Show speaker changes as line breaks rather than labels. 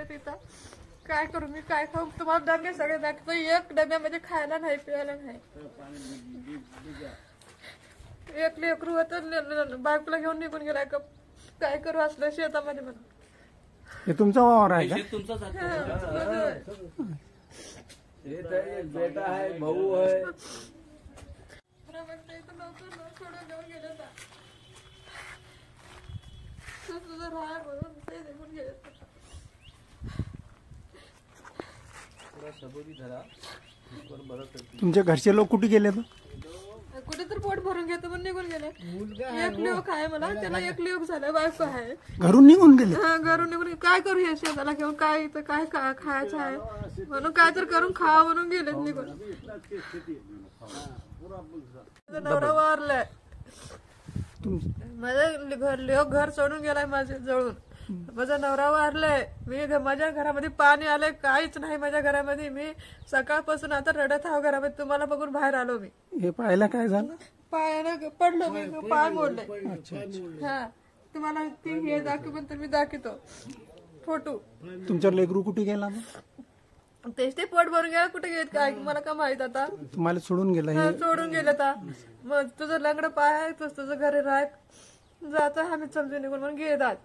गेले तिथं. काय करू मी, काय खाऊ? तुम्हाला डबे सगळे दाखवतो, एक डब्यामध्ये खायला नाही प्यायला नाही. एक लेकरू होतं, बायकोला घेऊन निघून गेलाय. काय करू असलं शेतामध्ये म्हणून.
हे तुमचा वावर आहे का?
बेटा आहे, भाऊ आहे.
सोडून घेऊन गेले तुझं राहा म्हणून ते निघून गेले.
तुमच्या घरचे लोक कुठे गेले?
कुठे तर पोट भरून घेतो म्हणून निघून गेले. एक लिओक आहे मला, त्याला एक लिओक झालं, बायको आहे.
घरून निघून गेले?
हा, घरून निघून. काय करू हे शेताला घेऊन, काय इथं काय खायचं आहे म्हणून काय तर करून खावा म्हणून गेले निघून. नवरा वारलाय माझं, घर सोडून गेलाय माझे जळून. माझा नवरा वारलाय. मी माझ्या घरामध्ये पाणी आलंय, काहीच नाही माझ्या घरामध्ये. मी सकाळपासून आता रडत आहो घरामध्ये. तुम्हाला बघून बाहेर आलो मी.
हे पाहायला काय झालं?
पायानं पडलो मी, पाय मोडले. हा, तुम्हाला ती हे दाखवून तुम्ही दाखवतो फोटो.
तुमच्या लेकरू कुठे गेला?
तेच ते पोट भरून गेला. कुठे गेले काय मला का माहित आता.
तुम्हाला सोडून गेला?
सोडून गेलं आता. मग तुझं लंगड पाय आहे, तुझं घरी राह जात आम्ही समजून निघून म्हणून गेलात.